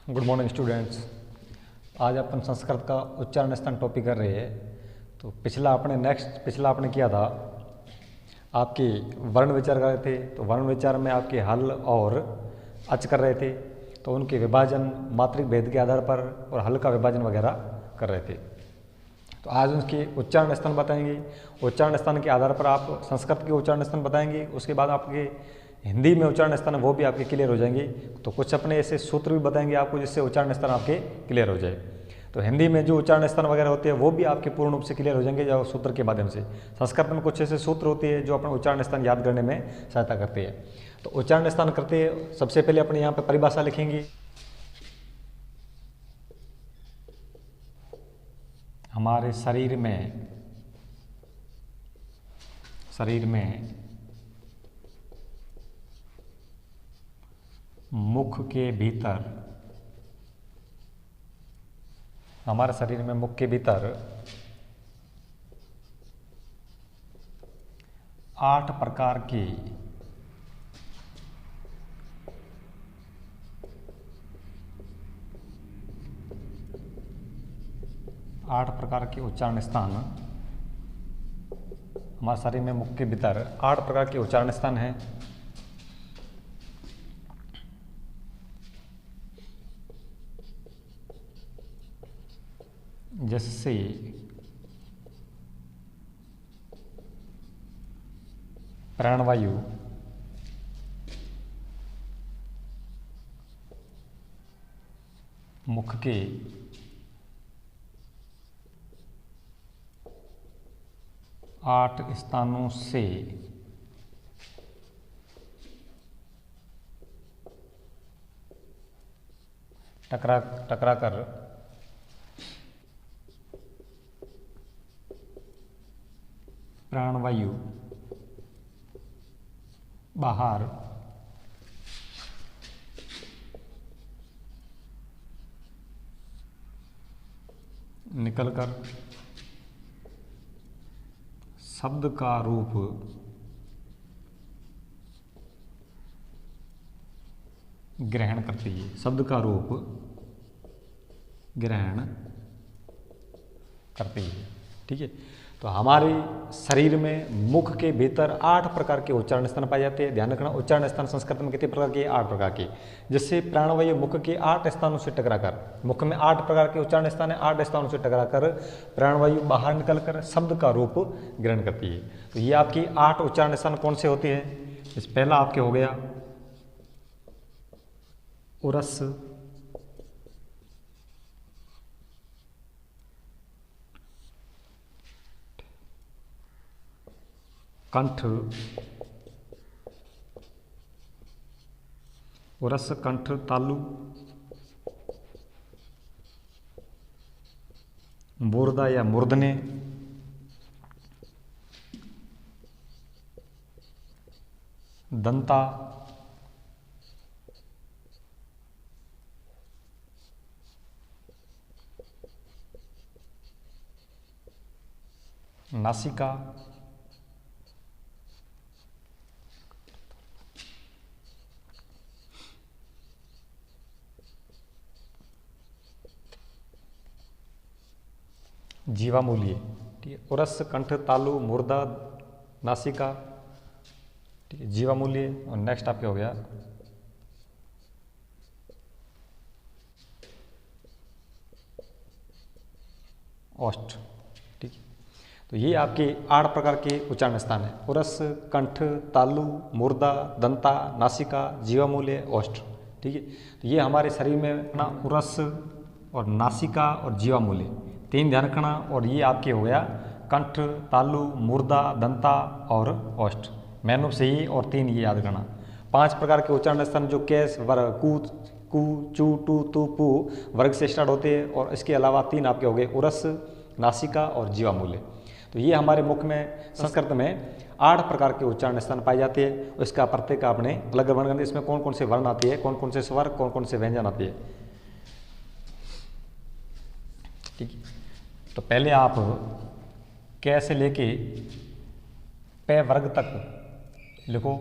Good morning students. आज अपन संस्कृत का उच्चारण स्थान टॉपिक कर रहे हैं। तो पिछला आपने किया था, आपकी वर्ण विचार कर रहे थे। तो वर्ण विचार में आपके हल और अच कर रहे थे, तो उनके विभाजन मात्रिक भेद के आधार पर और हल का विभाजन वगैरह कर रहे थे। तो आज उसके उच्चारण स्थान बताएंगे। उच्चारण स्थान के आधार पर आप संस्कृत के उच्चारण स्थान बताएंगे, उसके बाद आपके हिंदी में उच्चारण स्थान वो भी आपके क्लियर हो जाएंगे। तो कुछ अपने ऐसे सूत्र भी बताएंगे आपको जिससे उच्चारण स्थान आपके क्लियर हो जाए। तो हिंदी में जो उच्चारण स्थान वगैरह होते हैं वो भी आपके पूर्ण रूप से क्लियर हो जाएंगे जो सूत्र के माध्यम से। संस्कृत में कुछ ऐसे सूत्र होते हैं जो अपने उच्चारण स्थान याद करने में सहायता करते हैं। तो उच्चारण स्थान करते हैं, सबसे पहले अपने यहाँ पर परिभाषा लिखेंगे। हमारे शरीर में मुख के भीतर, हमारे शरीर में मुख के भीतर 8 प्रकार के उच्चारण स्थान, हमारे शरीर में मुख के भीतर 8 प्रकार के उच्चारण स्थान हैं। जिससे प्राणवायु मुख के आठ स्थानों से टकरा कर प्राणवायु बाहर निकलकर शब्द का रूप ग्रहण करती है, शब्द का रूप ग्रहण करती है। ठीक है। तो हमारे शरीर में मुख के भीतर 8 प्रकार के उच्चारण स्थान पाए जाते हैं। ध्यान रखना, उच्चारण स्थान संस्कृत में कितने प्रकार के? 8 प्रकार के। जिससे प्राणवायु मुख के 8 स्थानों से टकराकर, मुख में 8 प्रकार के उच्चारण स्थान है, 8 स्थानों से टकराकर प्राणवायु बाहर निकलकर शब्द का रूप ग्रहण करती है। तो ये आपकी 8 उच्चारण स्थान कौन से होते हैं? इस पहला आपके हो गया उरस, कंठ, उरस, कंठ, तालु, मूर्धा या मूर्धन्य, दंता, नासिका, जीवामूल्य। ठीक है। उरस, कंठ, तालु, मूर्धा, नासिका, ठीक है, जीवामूल्य। और नेक्स्ट आपके हो गया ओष्ठ। ठीक है। तो ये आपके 8 प्रकार के उच्चारण स्थान है। उरस, कंठ, तालु, मूर्धा, दंता, नासिका, जीवामूल्य, ओष्ठ। ठीक है। तो ये हमारे शरीर में अपना उरस और नासिका और जीवामूल्य 3 ध्यान रखना। और ये आपके हो गया कंठ, तालु, मूर्धा, दंता और ओष्ठ। मेन रूप से ये और 3 ये याद करना। 5 प्रकार के उच्चारण स्थान जो केस, वर्ग, कू, चू, टू, तू, पू वर्ग से स्टार्ट होते हैं। और इसके अलावा 3 आपके हो गए उरस, नासिका और जीवामूल्य। तो ये हमारे मुख में संस्कृत में 8 प्रकार के उच्चारण स्थान पाए जाते हैं। इसका प्रत्येक आपने अलग वर्ण करना, इसमें कौन कौन से वर्ण आते हैं, कौन कौन से स्वर, कौन कौन से व्यंजन आते हैं। ठीक है। तो पहले आप कै से लेके पे वर्ग तक लिखो।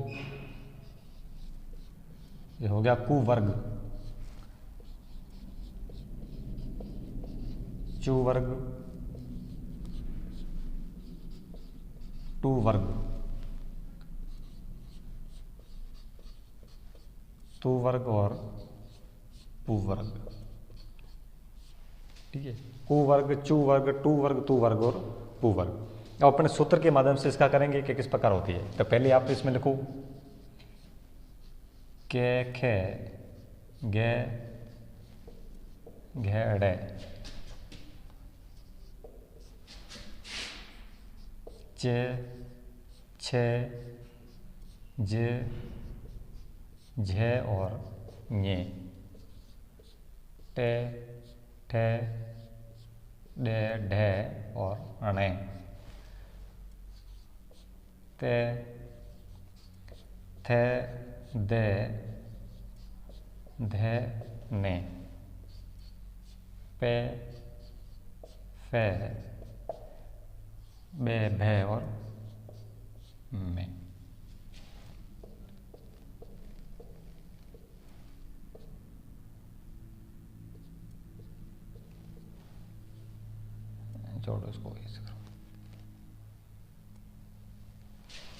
ये हो गया कुवर्ग। इच्चु वर्ग, टू वर्ग, तू वर्ग और पू वर्ग। ठीक है, कु वर्ग, चू वर्ग, टू वर्ग, तू वर्ग और पू वर्ग। अब अपने सूत्र के माध्यम से इसका करेंगे कि किस प्रकार होती है। तो पहले आप इसमें लिखो के खे गे घेड़े चे छे जे झे और ञे टे ठे डे ढे और अणे ते थे दे धे ने पे फे बे भे और में। जोड़ो इसको ऐसे करो।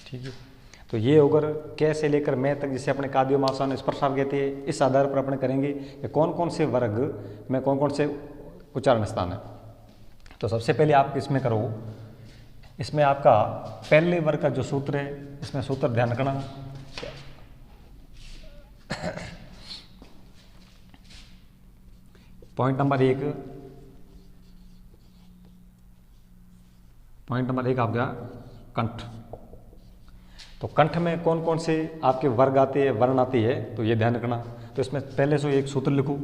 ठीक है, तो ये अगर कै से लेकर मैं तक जिसे अपने काद्यो मावसान स्पर्शाव कहते हैं, इस आधार पर अपने करेंगे कि कौन कौन से वर्ग में कौन कौन से उच्चारण स्थान है। तो सबसे पहले आप इसमें करो, इसमें आपका पहले वर्ग का जो सूत्र है, इसमें सूत्र ध्यान रखना। पॉइंट नंबर एक आप गया कंठ। तो कंठ में कौन कौन से आपके वर्ग आते हैं, वर्ण आती है, तो ये ध्यान रखना। तो इसमें पहले से एक सूत्र लिखो,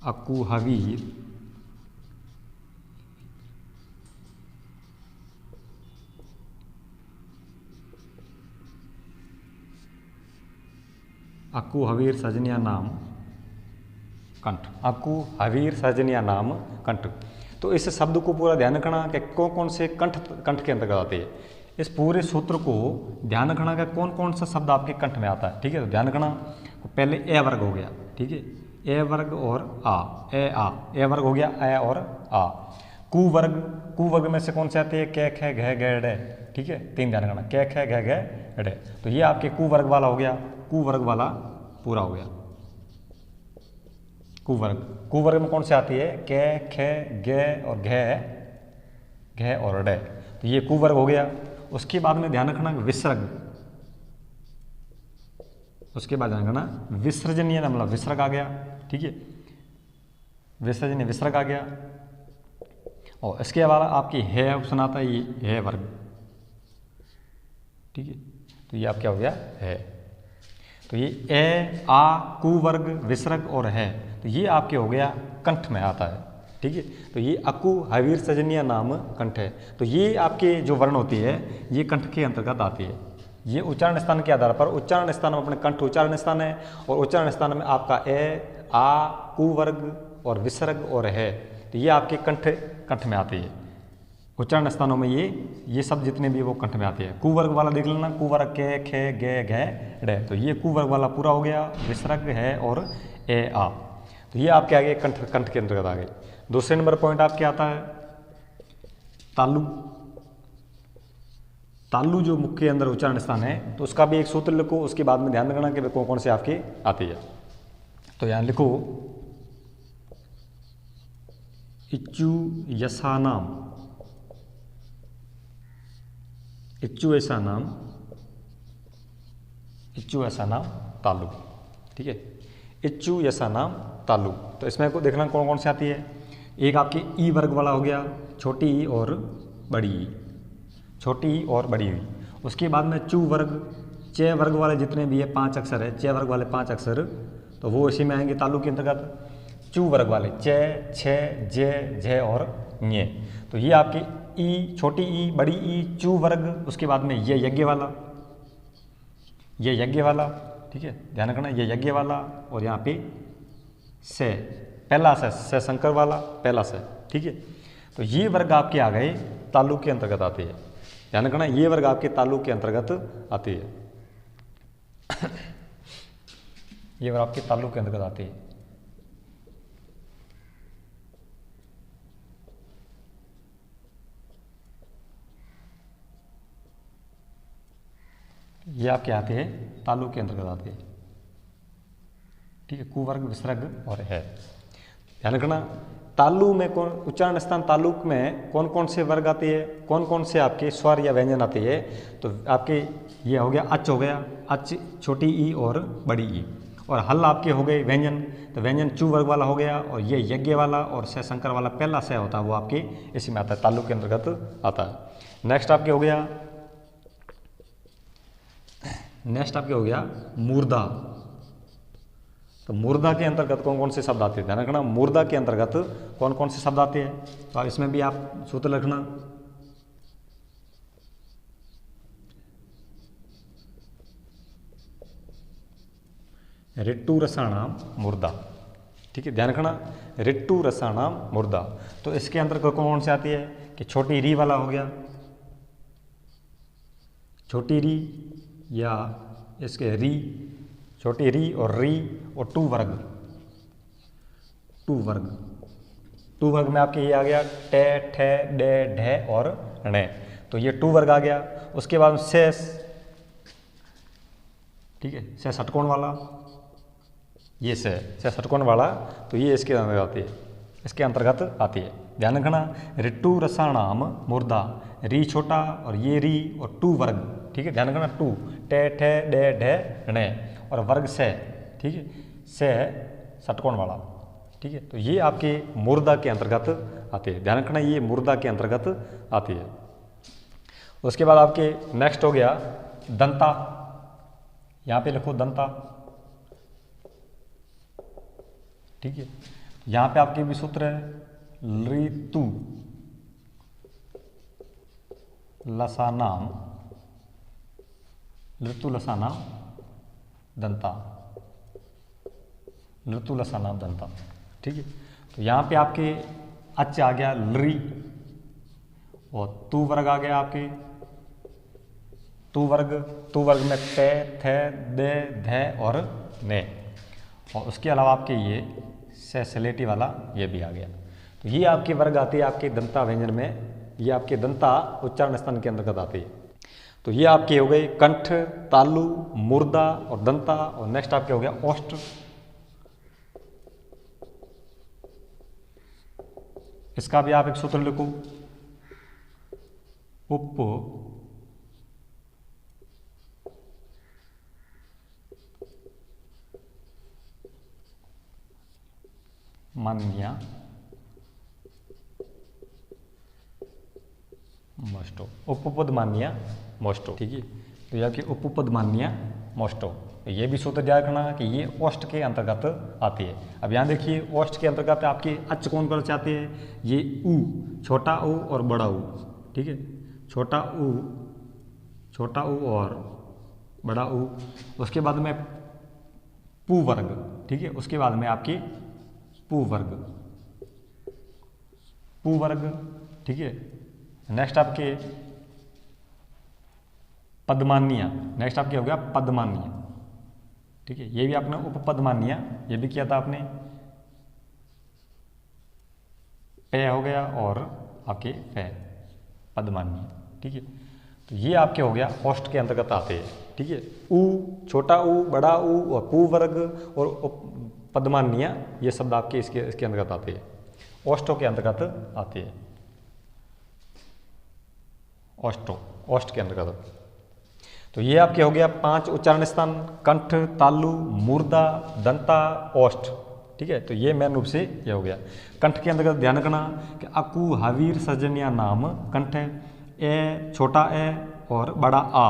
अकु हवीर अकु हवीर सजनिया नाम कंठ, अकु हवीर सजनिया नाम कंठ। तो इस शब्द को पूरा ध्यान रखना कि कौन कौन से कंठ के अंतर्गत आते हैं। इस पूरे सूत्र को ध्यान रखना कि कौन कौन सा शब्द आपके कंठ में आता है। ठीक है, तो ध्यान रखना, पहले ए वर्ग हो गया। ठीक है, ए वर्ग और आ, ए वर्ग हो गया, ए और आ। कु वर्ग में से कौन से आते हैं, कै खे घे गे डे। ठीक है, तीन ध्यान रखना, कै खे घे गे डे। तो ये आपके कु वर्ग वाला हो गया, कु वर्ग वाला पूरा हो गया। कु वर्ग में कौन से आती है, कै खे गे और घे और डे। तो ये कु वर्ग हो गया। उसके बाद में ध्यान रखना विसर्ग, उसके बाद ध्यान रखना विसर्जनीय मतलब विसर्ग आ गया। ठीक है, विसर्जनीय विसर्ग आ गया। और इसके अलावा आपकी है ऑप्शन आता है, ये है वर्ग। ठीक है, तो ये आप क्या हो गया है। तो ये ए आ कु वर्ग विसर्ग और है, तो ये आपके हो गया कंठ में आता है। ठीक है, तो ये अकु हवीर सजनिया नाम कंठ है। तो ये आपके जो वर्ण होती है ये कंठ के अंतर्गत आती है। ये उच्चारण स्थान के आधार पर, उच्चारण स्थान में अपने कंठ उच्चारण स्थान है, और उच्चारण स्थान में आपका ए आ कु वर्ग और विसर्ग और है, तो ये आपके कंठ में आती है। उच्चारण स्थानों में ये शब्द जितने भी वो कंठ में आते हैं। कु वर्ग वाला देख लेना, कु वर्ग के खे गे घे डे, तो ये कु वर्ग वाला पूरा हो गया। विसर्ग है और ए आ, तो ये आपके आगे कंठ के अंतर्गत आ गए। दूसरे नंबर पॉइंट आपके आता है तालु। तालु जो मुख के अंदर उच्चारण स्थान है, तो उसका भी एक सूत्र लिखो। उसके बाद में ध्यान रखना कि कौन कौन से आपकी आती है। तो यहां लिखो इच्चु यसा नाम, इच्चु ऐसा नाम, इच्चु ऐसा नाम तालु। ठीक है, इच्चु ऐसा नाम तालु। तो इसमें को देखना कौन कौन से आती है। एक आपकी ई वर्ग वाला हो गया, छोटी ई और बड़ी ई, छोटी ई और बड़ी ई। उसके बाद में चू वर्ग, चे वर्ग वाले जितने भी है 5 अक्षर है, चे वर्ग वाले 5 अक्षर, तो वो इसी में आएंगे तालु के अंतर्गत। चू वर्ग वाले चे छे जे झे और ञे, तो ये आपकी ई, छोटी ई, बड़ी ई, चू वर्ग। उसके बाद में ये यज्ञ वाला, ये यज्ञ वाला। ठीक है, ध्यान रखना ये यज्ञ वाला। और यहाँ पे से, पहला से शंकर वाला पहला से। ठीक है, तो ये वर्ग आपके आ गए तालु के अंतर्गत आते हैं। ध्यान रखना ये वर्ग आपके तालु के अंतर्गत आती है। ये वर्ग आपके तालु के अंतर्गत आती है। ये आपके आते हैं तालु के अंतर्गत आते हैं। ठीक है, कुवर्ग, विसर्ग और है। ध्यान रखना, तालु में कौन, उच्चारण स्थान तालुक में कौन कौन से वर्ग आते हैं, कौन कौन से आपके स्वर या व्यंजन आते हैं। तो आपके ये हो गया अच, हो गया अच, छोटी ई और बड़ी ई। और हल आपके हो गए व्यंजन, तो व्यंजन चू वर्ग वाला हो गया। और ये यज्ञ वाला और स शंकर वाला पहला स होता है वो आपके इसी में आता है, तालु के अंतर्गत आता है। नेक्स्ट आपके हो गया, नेक्स्ट आपके हो गया मूर्धा। तो मूर्धा के अंतर्गत कौन कौन से शब्द आते हैं, ध्यान रखना, मूर्धा के अंतर्गत कौन कौन से शब्द आते हैं। तो इसमें भी आप सूत्र रखना, ऋतु रसाणाम मूर्धा। ठीक है, ध्यान रखना, ऋतु रसाणाम मूर्धा। तो इसके अंतर्गत कौन कौन से आती है कि छोटी री वाला हो गया, छोटी री या इसके री, छोटी री और री और टू वर्ग, टू वर्ग, टू वर्ग में आपके ये आ गया टे, ठे, डे, ढे और णे। तो ये टू वर्ग आ गया। उसके बाद शेष, ठीक है, शेष षटकोण वाला, ये से षटकोण वाला, तो ये इसके अंतर्गत आती है, इसके अंतर्गत आती है। ध्यान रखना, ऋतु रसाणाम मूर्धा, री छोटा और ये री और टू वर्ग। ठीक है, ध्यान रखना, टू, टे, ठे, डे, ढे, णे और वर्ग से, ठीक है, से षटकोण वाला। ठीक है, तो ये आपके मूर्धा के अंतर्गत आते हैं। ध्यान रखना, ये मूर्धा के अंतर्गत आती है। उसके बाद आपके नेक्स्ट हो गया दंता। यहाँ पे लिखो दंता। ठीक है, यहाँ पे आपके भी सूत्र है ऋतु लसानाम, ऋतु लसानाम दंता, ऋतु लसानाम दंता। ठीक है, तो यहाँ पे आपके अच आ गया लरी और तू वर्ग आ गया आपके तू वर्ग, तू वर्ग में ते, थे, दे, धे और ने। और उसके अलावा आपके ये से सलेटी वाला ये भी आ गया। तो ये आपके वर्ग आते हैं आपके दंता व्यंजन में, ये आपके दंता उच्चारण स्थान के अंतर्गत आते हैं। तो ये आपके हो गए कंठ, तालु, मूर्धा और दंता। और नेक्स्ट आपके हो गया ओष्ठ। इसका भी आप एक सूत्र लिखो, उप मान्या मोष्टो, उपपद मान्या मोष्टो। ठीक है, तो ये आपकी उपपद मान्या मोष्टो। तो ये भी सूत्र याद रखना कि ये ओष्ठ के अंतर्गत आती है। अब यहाँ देखिए, ओष्ठ के अंतर्गत आपके अच कौन कौन से आते हैं, ये ऊ, छोटा ऊ और बड़ा ऊ। ठीक है, छोटा ऊ और बड़ा ऊ। उसके बाद में पू वर्ग। ठीक है, उसके बाद में आपकी पू वर्ग, पू वर्ग। ठीक है, नेक्स्ट आपके पद्मान्या, नेक्स्ट आपके हो गया पद्मान्या। ठीक है, ये भी आपने उपपद्मान्या ये भी किया था आपने, पे हो गया और आपके पे पद्मान्या। ठीक है, तो ये आपके हो गया ओष्ठ के अंतर्गत आते हैं। ठीक है, ऊ, छोटा ऊ, बड़ा ऊ और पू वर्ग और पद्मान्या, ये शब्द आपके इसके अंतर्गत आते हैं, ओष्ठों के अंतर्गत आते हैं, ओष्ठ के अंतर्गत। तो ये आपके हो गया 5 उच्चारण स्थान, कंठ, तालु, मूर्धा, दंता, ओष्ठ। ठीक है, तो ये मेन रूप से ये हो गया। कंठ के अंतर्गत ध्यान रखना कि अकु, हावीर, सर्जन्या नाम कंठ है, ए, छोटा ए और बड़ा आ,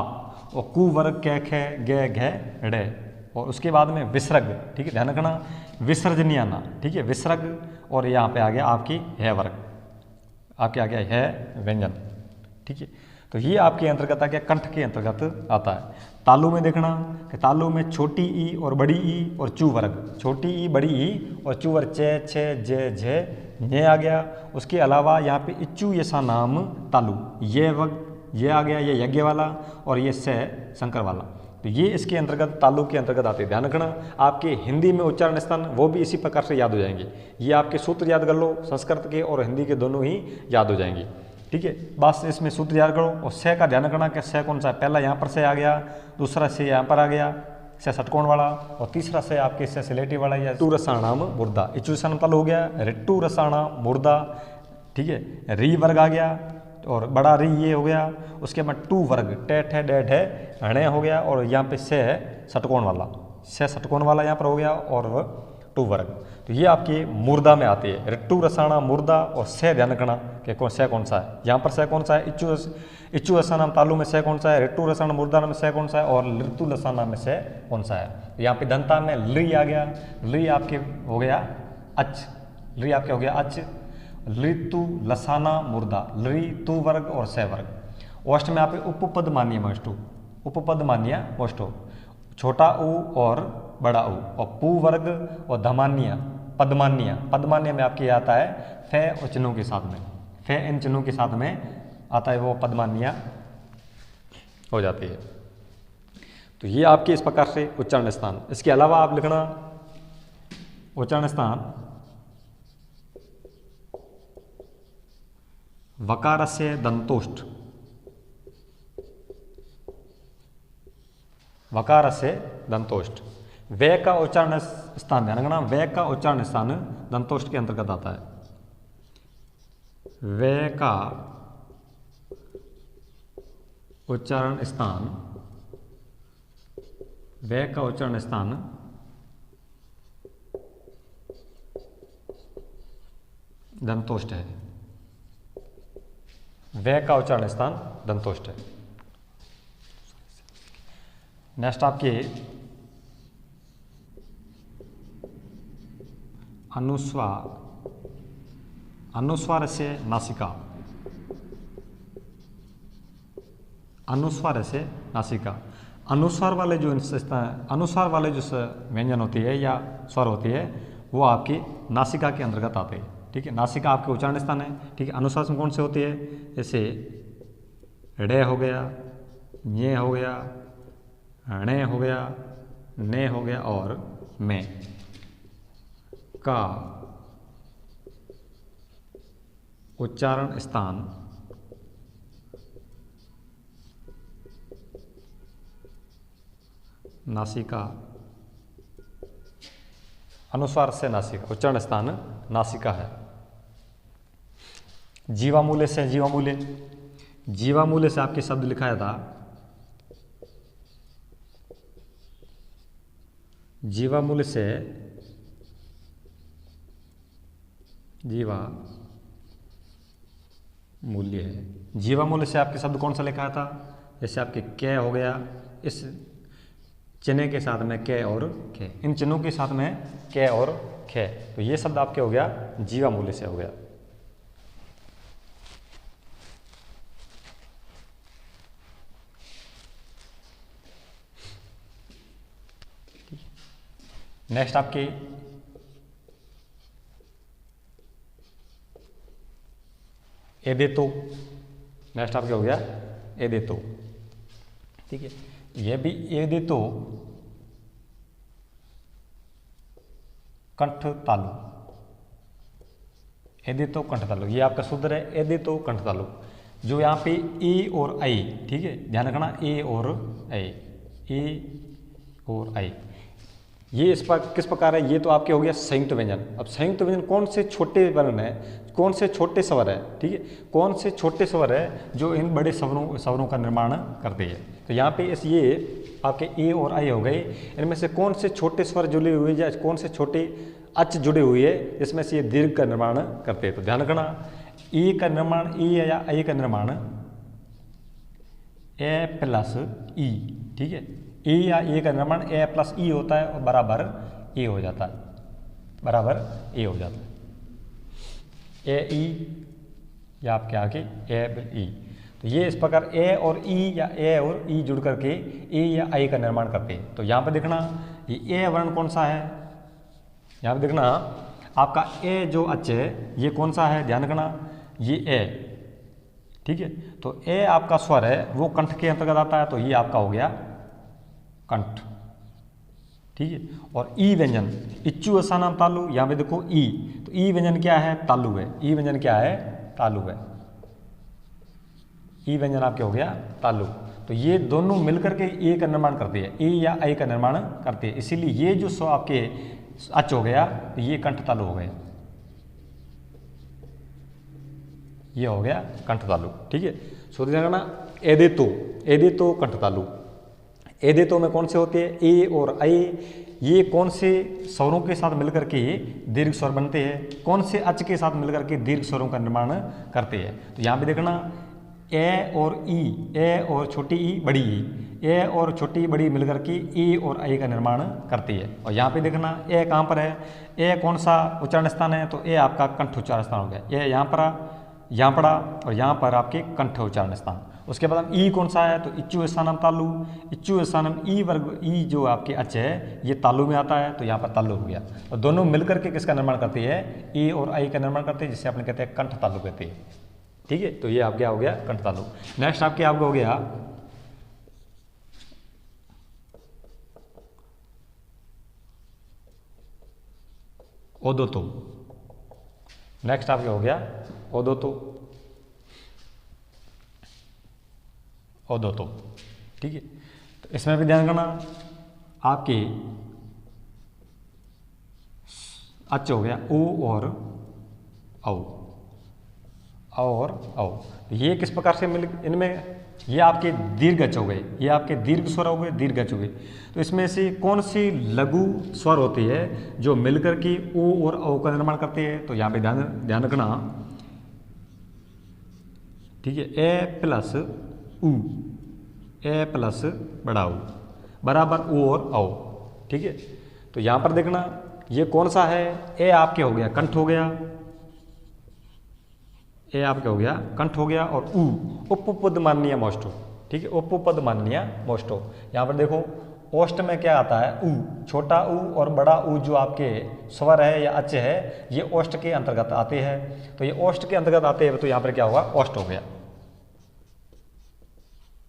और कु वर्ग, कै, खे, गे, घे, ड़े। और उसके बाद में विसर्ग। ठीक है, ध्यान रखना, विसर्जनीय ना। ठीक है, विसर्ग। और यहाँ पे आ गया आपकी है वर्ग, आपके आ गया है व्यंजन। ठीक है, तो ये आपके अंतर्गत आ गया, कंठ के अंतर्गत आता है। तालु में देखना कि तालु में छोटी ई और बड़ी ई और चू वर्ग, छोटी ई, बड़ी ई और चू वर्ग, चे, छे, जे, झे, ये आ गया। उसके अलावा यहाँ पे इच्चू यसा नाम तालु, ये वर्ग ये आ गया, ये यज्ञ वाला और ये से शंकर वाला। तो ये इसके अंतर्गत तालु के अंतर्गत आते हैं। ध्यान रखना, आपके हिंदी में उच्चारण स्थान वो भी इसी प्रकार से याद हो जाएंगे। ये आपके सूत्र याद कर लो, संस्कृत के और हिंदी के दोनों ही याद हो जाएंगे। ठीक है, बस इसमें सूत्र याद करो। और से का ध्यान रखना कि से कौन सा है, पहला यहाँ पर से आ गया, दूसरा से यहाँ पर आ गया, से षटकोण वाला, और तीसरा से आपके से सिलेटी वाला, या टू रसाणाम मुर्दा, इचु रसाणाम तालु हो गया, रिट्टू रसाणाम मुर्दा, ठीक है, री वर्ग आ गया और बड़ा री ये हो गया। उसके बाद टू वर्ग टेट है डेट है हणे हो गया, और यहाँ पे से है षटकोण वाला, से षटकोण वाला यहाँ पर हो गया, और टू वर्ग। तो ये आपकी मुर्दा में आती है, रिट्टू रसाणा मुर्दा, और से ध्यान रखना कि कौन से कौन सा है, यहाँ पर से कौन सा है, इच्चू रसाना तालु में से कौन सा है, रिट्टू रसाना मुर्दा में से कौन सा है, और लिट्टू रसाना में से कौन सा है। यहाँ पे दंता में ली आ गया, ली आपके हो गया अच, ली आपके हो गया अच, लिट्टू लसाना मुर्दा, ली तू वर्ग और से वर्ग। ओष्ठ में आप उपपद मानिए मोष्टो, उपपद मानिए मोष्टो, छोटा ऊ और बड़ा ऊ, और पू वर्ग और धमान्य पदमान्य, पदमान्य में आपके आता है फे और चिन्हों के साथ में, फे इन चिन्हों के साथ में आता है, वो पदमान्य हो जाती है। तो ये आपके इस प्रकार से उच्चारण स्थान। इसके अलावा आप लिखना उच्चारण स्थान वकारस्य दंतोष्ठ, वकारस्य दंतोष्ठ, वे का उच्चारण स्थान ध्यान रखना, वे का उच्चारण स्थान दंतोष्ठ के अंतर्गत आता है। वे का उच्चारण स्थान, वे का उच्चारण स्थान दंतोष्ठ है, वे का उच्चारण स्थान दंतोष्ठ है। नेक्स्ट आपके अनुस्वार, अनुस्वार से नासिका, अनुस्वार से नासिका, अनुस्वार वाले जो अनुस्वार वाले जो व्यंजन होती है या स्वर होती है वो आपकी नासिका के अंतर्गत आते हैं, ठीक है। नासिका आपके उच्चारण स्थान है, ठीक है। अनुस्वार में कौन से होती है, जैसे ड़े हो गया, ये हो गया, णे हो गया, ने हो गया, और में का उच्चारण स्थान नासिका, अनुस्वार से नासिका, उच्चारण स्थान नासिका है। जीवामूल्य से, जीवामूल्य, जीवामूल्य से आपके शब्द लिखाया था, जीवामूल्य से, जीवा मूल्य है, जीवामूल्य से आपके शब्द कौन सा लिखा था, जैसे आपके कै हो गया, इस चिन्ह के साथ में कै और खे, इन चिन्हों के साथ में कै और खे, तो ये शब्द आपके हो गया जीवामूल्य से हो गया। नेक्स्ट आपके एदेतो, नेक्स्ट आपके हो गया एदेतो, ठीक है। ये भी एदेतो कंठ तालु, एदेतो कंठ तालु, ये आपका सूत्र है एदेतो कंठ तालु। जो यहाँ पे ए और आई, ठीक है, ध्यान रखना, ए और आई, ए और आई, ये इस पर किस प्रकार है, ये तो आपके हो गया संयुक्त व्यंजन। अब संयुक्त व्यंजन कौन से छोटे वर्ण है, कौन से छोटे स्वर है, ठीक है, कौन से छोटे स्वर है जो इन बड़े स्वरों का निर्माण करते हैं। तो यहाँ पे इस ये आपके ए और आई हो गए, इनमें से कौन से छोटे स्वर जुड़े हुए या कौन से छोटे अच जुड़े हुए है, इसमें से ये दीर्घ का निर्माण करते हैं। तो ध्यान रखना, ए का निर्माण, ए या आई का निर्माण ए प्लस ई, ठीक है, ए या ए का निर्माण ए प्लस ई होता है और बराबर ए हो जाता है, बराबर ए हो जाता है, ए ई या आपके आगे ए ई। तो ये इस प्रकार ए और ई या ए और ई जुड़ करके ए या आई का निर्माण करते हैं। तो यहाँ पर देखना, ये ए वर्ण कौन सा है, यहाँ पर देखना आपका ए जो अच है ये कौन सा है, ध्यान रखना, ये ए, ठीक है। तो ए आपका स्वर है वो कंठ के अंतर्गत आता है, तो ये आपका हो गया कंठ, ठीक है। और ई व्यंजन, इच्चू असानाम तालु, यहाँ पे देखो ई, तो ई व्यंजन क्या है, तालु है, ई व्यंजन क्या है, तालु है, ई व्यंजन आपके हो गया तालु। तो ये दोनों मिलकर के ए का निर्माण करते हैं, ए या आई का निर्माण करते हैं, इसीलिए ये जो स्व आपके अच हो गया तो ये कंठ तालु हो गया, ये हो गया कंठ तालु। ठीक है, सो देखना एदेतो कंठ तालु। एदेतो में कौन से होते हैं, ए और आई, ये कौन से स्वरों के साथ मिलकर के दीर्घ स्वर बनते हैं, कौन से अच के साथ मिलकर के दीर्घ स्वरों का निर्माण करते हैं। तो यहाँ पे देखना ए और ई, ए और छोटी ई बड़ी ई, ए और छोटी बड़ी मिलकर के ए और आई का निर्माण करती है। और यहाँ पे देखना ए कहाँ पर है, ए कौन सा उच्चारण स्थान है, तो ए आपका कंठ उच्चारण स्थान हो गया, ए यहाँ पर यहाँ पड़ा और यहाँ पर आपके कंठ उच्चारण स्थान। उसके बाद हम ई कौन सा है, तो इच्चु स्थानम तालु, इच्चु स्थानम ई वर्ग, ई जो आपके अच है ये तालु में आता है, तो यहाँ पर तालु हो गया। और दोनों मिलकर के किसका निर्माण करती है, ए और आई का निर्माण करते हैं, जिसे आपने कहते हैं कंठ तालु कहते हैं। ठीक है, तो ये आपके हो गया कंठ तालु। नेक्स्ट आपके आपको हो गया ओदोतो। नेक्स्ट आपके हो गया ओदोतो, ओदोतो। ठीक है, तो इसमें भी ध्यान करना आपके अच हो गया ओ और औ, और औ। ये किस प्रकार से मिल, इनमें ये आपके दीर्घ अच हो गए, ये आपके दीर्घ स्वर हो गए, दीर्घ अच हो गए। तो इसमें से कौन सी लघु स्वर होती है जो मिलकर के ओ और औ का निर्माण करते हैं, तो यहाँ पे ध्यान रखना। ठीक है, ए प्लस उ, ए प्लस बड़ा ऊ बराबर ओ और औ। ठीक है, तो यहाँ पर देखना ये कौन सा है, ए आपके हो गया कंठ हो गया, ए आपके हो गया कंठ हो गया, और ऊ उपपद माननीय मोष्टो। ठीक है, उपपद माननीय मोष्टो। यहाँ पर देखो ओष्ठ में क्या आता है, ऊ, छोटा ऊ और बड़ा ऊ जो आपके स्वर है या अच है, ये ओष्ठ के अंतर्गत आते हैं। तो ये ओष्ठ के अंतर्गत आते हैं, तो यहाँ पर क्या होगा, ओष्ठ हो गया।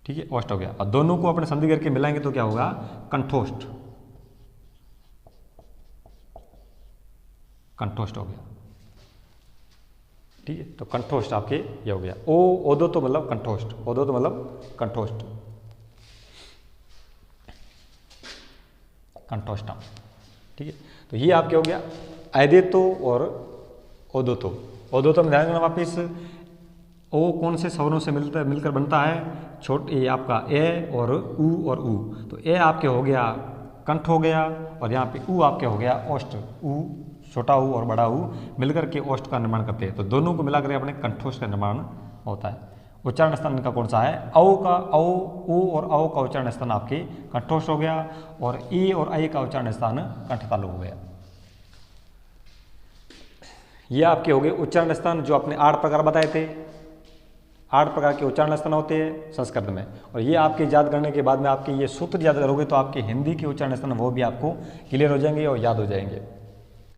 ठीक है, ओष्ठ हो गया। और दोनों को अपने संधि करके मिलाएंगे तो क्या होगा, कंठोष्ठ, कंठोष्ठ हो गया। ठीक है, तो कंठोष्ठ आपके ये हो गया। ओ ओदो तो मतलब कंठोष्ठ, ओदो तो मतलब कंठोष्ठ, कंठोष्टम। ठीक है, तो ये आपके हो गया एदेतो और ओदोतो। ओदोतो में ध्यान रखना वापिस, ओ कौन से स्वरों से मिलकर बनता है, ये आपका ए और ऊ। तो ए आपके हो गया कंठ हो गया, और यहाँ पे ऊ आपके हो गया ओष्ठ, ऊ छोटा ऊ और बड़ा ऊ मिलकर के ओष्ठ का निर्माण करते हैं। तो दोनों को मिलाकर अपने कंठोष्ठ का निर्माण होता है। उच्चारण स्थान का कौन सा है, औ का, औ ऊ और औ का उच्चारण स्थान आपके कंठोष्ठ हो गया, और ई और आई का उच्चारण स्थान कंठ तालु हो गया। ये आपके हो गए उच्चारण स्थान जो आपने 8 प्रकार बताए थे। 8 प्रकार के उच्चारण स्थान होते हैं संस्कृत में, और ये आपके याद करने के बाद में आपके ये सूत्र याद करोगे तो आपके हिंदी के उच्चारण स्थान वो भी आपको क्लियर हो जाएंगे और याद हो जाएंगे।